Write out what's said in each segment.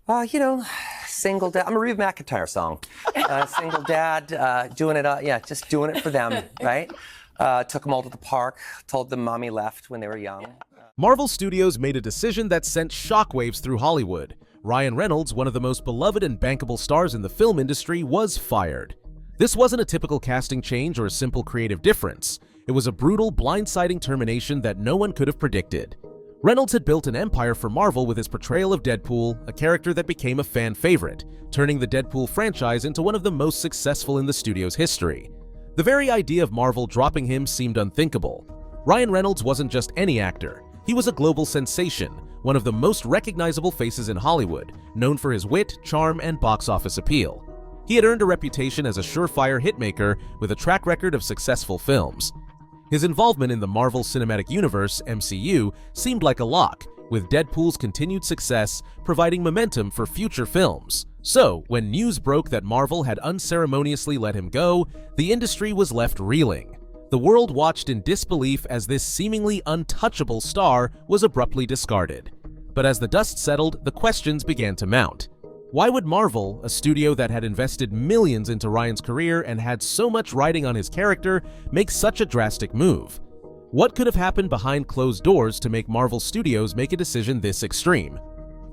You know, single dad. I'm a Reba McEntire song. Single dad, doing it, yeah, just doing it for them, right? Took them all to the park, told them mommy left when they were young. Marvel Studios made a decision that sent shockwaves through Hollywood. Ryan Reynolds, one of the most beloved and bankable stars in the film industry, was fired. This wasn't a typical casting change or a simple creative difference. It was a brutal, blindsiding termination that no one could have predicted. Reynolds had built an empire for Marvel with his portrayal of Deadpool, a character that became a fan favorite, turning the Deadpool franchise into one of the most successful in the studio's history. The very idea of Marvel dropping him seemed unthinkable. Ryan Reynolds wasn't just any actor. He was a global sensation, one of the most recognizable faces in Hollywood, known for his wit, charm, and box office appeal. He had earned a reputation as a surefire hitmaker with a track record of successful films. His involvement in the Marvel Cinematic Universe, MCU, seemed like a lock, with Deadpool's continued success providing momentum for future films. So, when news broke that Marvel had unceremoniously let him go, the industry was left reeling. The world watched in disbelief as this seemingly untouchable star was abruptly discarded. But as the dust settled, the questions began to mount. Why would Marvel, a studio that had invested millions into Ryan's career and had so much riding on his character, make such a drastic move? What could have happened behind closed doors to make Marvel Studios make a decision this extreme?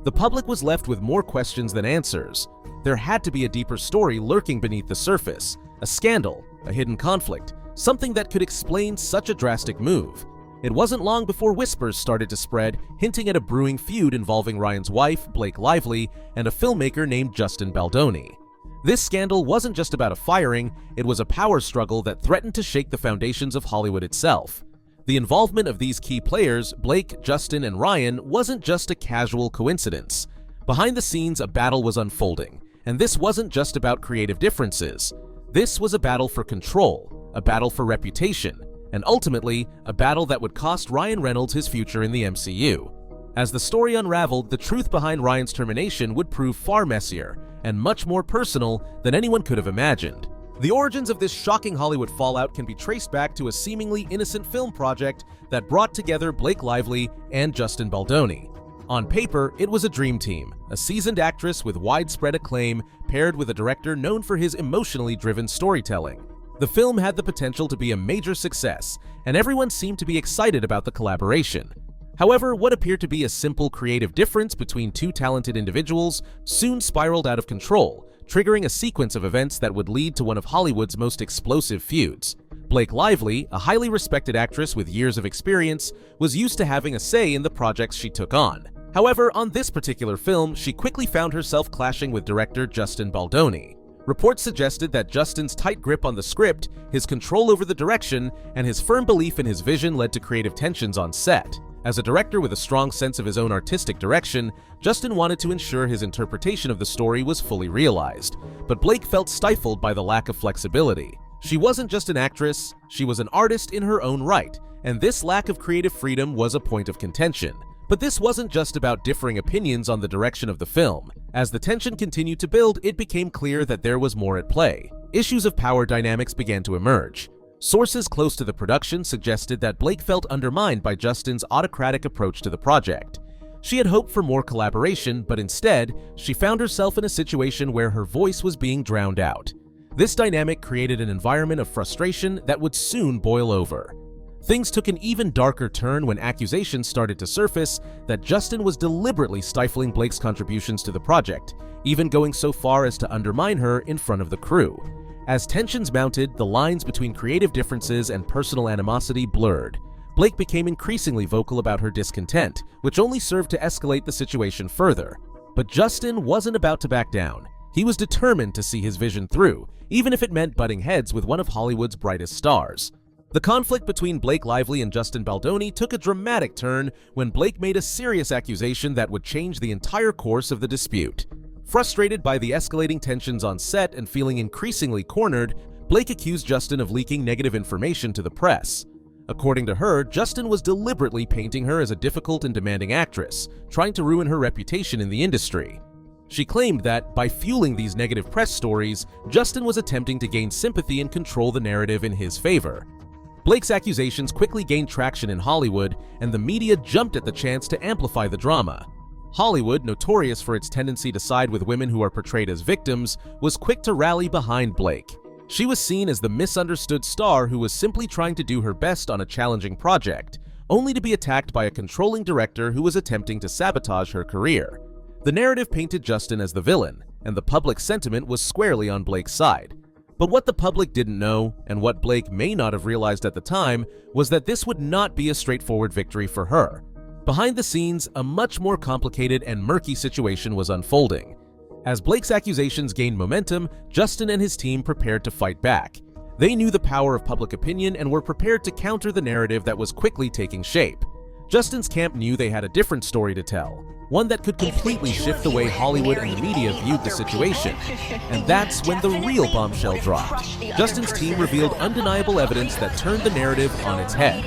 The public was left with more questions than answers. There had to be a deeper story lurking beneath the surface, a scandal, a hidden conflict, something that could explain such a drastic move. It wasn't long before whispers started to spread, hinting at a brewing feud involving Ryan's wife, Blake Lively, and a filmmaker named Justin Baldoni. This scandal wasn't just about a firing, it was a power struggle that threatened to shake the foundations of Hollywood itself. The involvement of these key players, Blake, Justin, and Ryan, wasn't just a casual coincidence. Behind the scenes, a battle was unfolding, and this wasn't just about creative differences. This was a battle for control, a battle for reputation, and ultimately, a battle that would cost Ryan Reynolds his future in the MCU. As the story unraveled, the truth behind Ryan's termination would prove far messier and much more personal than anyone could have imagined. The origins of this shocking Hollywood fallout can be traced back to a seemingly innocent film project that brought together Blake Lively and Justin Baldoni. On paper, it was a dream team, a seasoned actress with widespread acclaim paired with a director known for his emotionally driven storytelling. The film had the potential to be a major success, and everyone seemed to be excited about the collaboration. However, what appeared to be a simple creative difference between two talented individuals soon spiraled out of control, triggering a sequence of events that would lead to one of Hollywood's most explosive feuds. Blake Lively, a highly respected actress with years of experience, was used to having a say in the projects she took on. However, on this particular film, she quickly found herself clashing with director Justin Baldoni. Reports suggested that Justin's tight grip on the script, his control over the direction, and his firm belief in his vision led to creative tensions on set. As a director with a strong sense of his own artistic direction, Justin wanted to ensure his interpretation of the story was fully realized, but Blake felt stifled by the lack of flexibility. She wasn't just an actress, she was an artist in her own right, and this lack of creative freedom was a point of contention. But this wasn't just about differing opinions on the direction of the film. As the tension continued to build, it became clear that there was more at play. Issues of power dynamics began to emerge. Sources close to the production suggested that Blake felt undermined by Justin's autocratic approach to the project. She had hoped for more collaboration, but instead, she found herself in a situation where her voice was being drowned out. This dynamic created an environment of frustration that would soon boil over. Things took an even darker turn when accusations started to surface that Justin was deliberately stifling Blake's contributions to the project, even going so far as to undermine her in front of the crew. As tensions mounted, the lines between creative differences and personal animosity blurred. Blake became increasingly vocal about her discontent, which only served to escalate the situation further. But Justin wasn't about to back down. He was determined to see his vision through, even if it meant butting heads with one of Hollywood's brightest stars. The conflict between Blake Lively and Justin Baldoni took a dramatic turn when Blake made a serious accusation that would change the entire course of the dispute. Frustrated by the escalating tensions on set and feeling increasingly cornered, Blake accused Justin of leaking negative information to the press. According to her, Justin was deliberately painting her as a difficult and demanding actress, trying to ruin her reputation in the industry. She claimed that, by fueling these negative press stories, Justin was attempting to gain sympathy and control the narrative in his favor. Blake's accusations quickly gained traction in Hollywood, and the media jumped at the chance to amplify the drama. Hollywood, notorious for its tendency to side with women who are portrayed as victims, was quick to rally behind Blake. She was seen as the misunderstood star who was simply trying to do her best on a challenging project, only to be attacked by a controlling director who was attempting to sabotage her career. The narrative painted Justin as the villain, and the public sentiment was squarely on Blake's side. But what the public didn't know, and what Blake may not have realized at the time, was that this would not be a straightforward victory for her. Behind the scenes, a much more complicated and murky situation was unfolding. As Blake's accusations gained momentum, Justin and his team prepared to fight back. They knew the power of public opinion and were prepared to counter the narrative that was quickly taking shape. Justin's camp knew they had a different story to tell, one that could completely shift the way Hollywood and the media viewed the situation. And that's when the real bombshell dropped. Justin's team revealed undeniable evidence that turned the narrative on its head.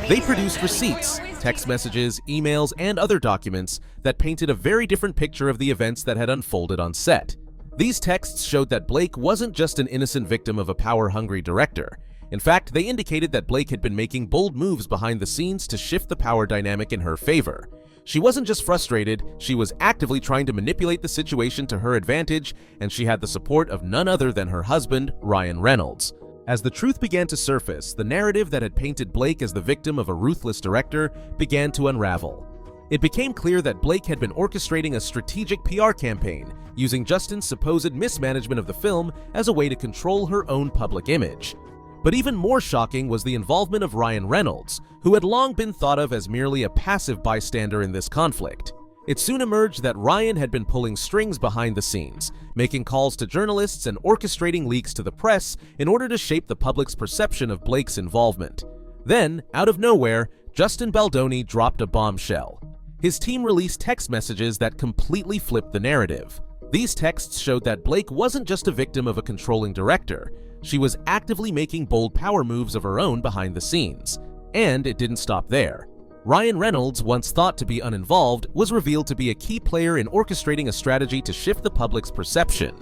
They produced receipts, text messages, emails, and other documents that painted a very different picture of the events that had unfolded on set. These texts showed that Blake wasn't just an innocent victim of a power-hungry director. In fact, they indicated that Blake had been making bold moves behind the scenes to shift the power dynamic in her favor. She wasn't just frustrated, she was actively trying to manipulate the situation to her advantage, and she had the support of none other than her husband, Ryan Reynolds. As the truth began to surface, the narrative that had painted Blake as the victim of a ruthless director began to unravel. It became clear that Blake had been orchestrating a strategic PR campaign, using Justin's supposed mismanagement of the film as a way to control her own public image. But even more shocking was the involvement of Ryan Reynolds, who had long been thought of as merely a passive bystander in this conflict. It soon emerged that Ryan had been pulling strings behind the scenes, making calls to journalists and orchestrating leaks to the press in order to shape the public's perception of Blake's involvement. Then, out of nowhere, Justin Baldoni dropped a bombshell. His team released text messages that completely flipped the narrative. These texts showed that Blake wasn't just a victim of a controlling director. She was actively making bold power moves of her own behind the scenes. And it didn't stop there. Ryan Reynolds, once thought to be uninvolved, was revealed to be a key player in orchestrating a strategy to shift the public's perception.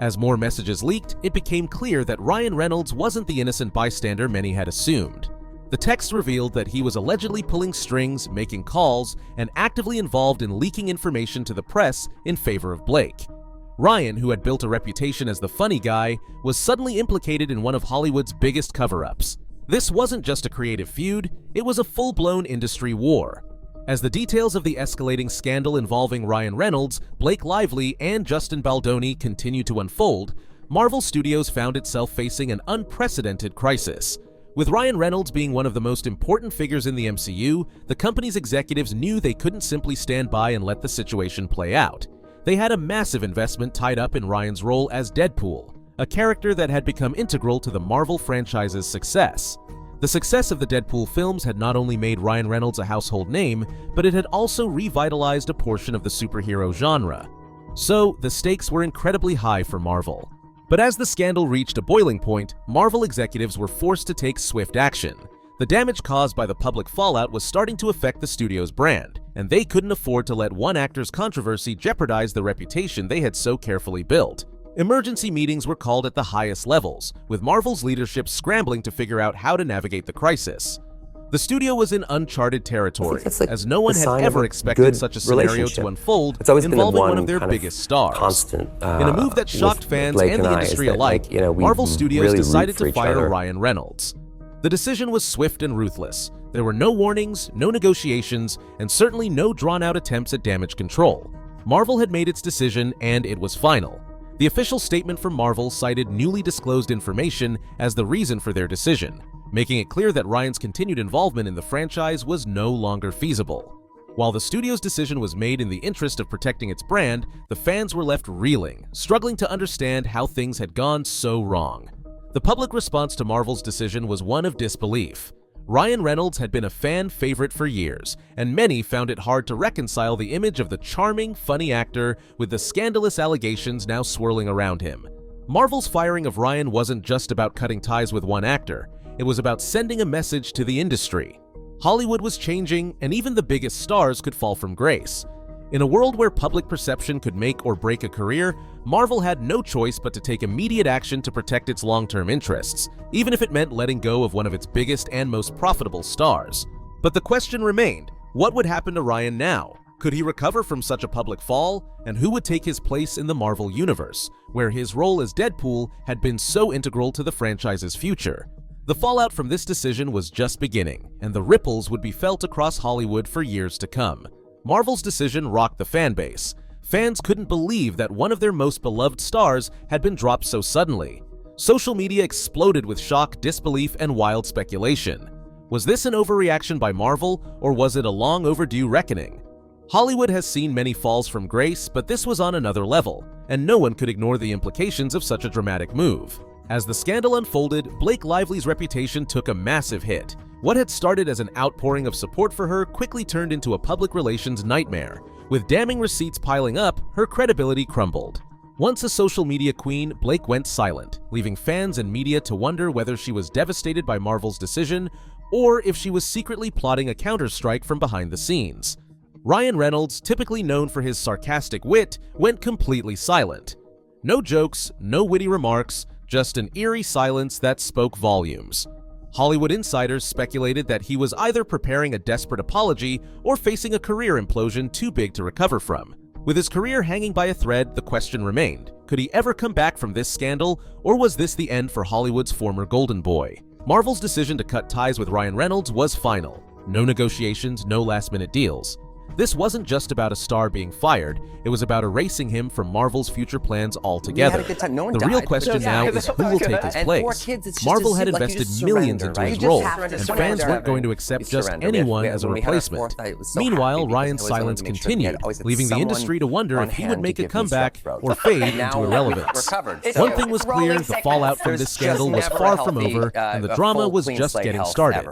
As more messages leaked, it became clear that Ryan Reynolds wasn't the innocent bystander many had assumed. The text revealed that he was allegedly pulling strings, making calls, and actively involved in leaking information to the press in favor of Blake. Ryan, who had built a reputation as the funny guy, was suddenly implicated in one of Hollywood's biggest cover-ups. This wasn't just a creative feud, it was a full-blown industry war. As the details of the escalating scandal involving Ryan Reynolds, Blake Lively, and Justin Baldoni continued to unfold, Marvel Studios found itself facing an unprecedented crisis. With Ryan Reynolds being one of the most important figures in the MCU, the company's executives knew they couldn't simply stand by and let the situation play out. They had a massive investment tied up in Ryan's role as Deadpool, a character that had become integral to the Marvel franchise's success. The success of the Deadpool films had not only made Ryan Reynolds a household name, but it had also revitalized a portion of the superhero genre. So, the stakes were incredibly high for Marvel. But as the scandal reached a boiling point, Marvel executives were forced to take swift action. The damage caused by the public fallout was starting to affect the studio's brand, and they couldn't afford to let one actor's controversy jeopardize the reputation they had so carefully built. Emergency meetings were called at the highest levels, with Marvel's leadership scrambling to figure out how to navigate the crisis. The studio was in uncharted territory, as no one had ever expected such a scenario to unfold involving one of their biggest stars. In a move that shocked fans and the industry alike, Marvel Studios decided to fire Ryan Reynolds. The decision was swift and ruthless. There were no warnings, no negotiations, and certainly no drawn-out attempts at damage control. Marvel had made its decision, and it was final. The official statement from Marvel cited newly disclosed information as the reason for their decision, making it clear that Ryan's continued involvement in the franchise was no longer feasible. While the studio's decision was made in the interest of protecting its brand, the fans were left reeling, struggling to understand how things had gone so wrong. The public response to Marvel's decision was one of disbelief. Ryan Reynolds had been a fan favorite for years, and many found it hard to reconcile the image of the charming, funny actor with the scandalous allegations now swirling around him. Marvel's firing of Ryan wasn't just about cutting ties with one actor, it was about sending a message to the industry. Hollywood was changing, and even the biggest stars could fall from grace. In a world where public perception could make or break a career, Marvel had no choice but to take immediate action to protect its long-term interests, even if it meant letting go of one of its biggest and most profitable stars. But the question remained, what would happen to Ryan now? Could he recover from such a public fall? And who would take his place in the Marvel Universe, where his role as Deadpool had been so integral to the franchise's future? The fallout from this decision was just beginning, and the ripples would be felt across Hollywood for years to come. Marvel's decision rocked the fanbase. Fans couldn't believe that one of their most beloved stars had been dropped so suddenly. Social media exploded with shock, disbelief, and wild speculation. Was this an overreaction by Marvel, or was it a long overdue reckoning? Hollywood has seen many falls from grace, but this was on another level, and no one could ignore the implications of such a dramatic move. As the scandal unfolded, Blake Lively's reputation took a massive hit. What had started as an outpouring of support for her quickly turned into a public relations nightmare. With damning receipts piling up, her credibility crumbled. Once a social media queen, Blake went silent, leaving fans and media to wonder whether she was devastated by Marvel's decision or if she was secretly plotting a counterstrike from behind the scenes. Ryan Reynolds, typically known for his sarcastic wit, went completely silent. No jokes, no witty remarks, just an eerie silence that spoke volumes. Hollywood insiders speculated that he was either preparing a desperate apology or facing a career implosion too big to recover from. With his career hanging by a thread, the question remained, could he ever come back from this scandal, or was this the end for Hollywood's former golden boy? Marvel's decision to cut ties with Ryan Reynolds was final. No negotiations, no last-minute deals. This wasn't just about a star being fired, it was about erasing him from Marvel's future plans altogether. The real question now is who will take his place. Marvel had invested millions into his role, and fans weren't going to accept just anyone as a replacement. Meanwhile, Ryan's silence continued, leaving the industry to wonder if he would make a comeback or fade into irrelevance. One thing was clear, the fallout from this scandal was far from over, and the drama was just getting started.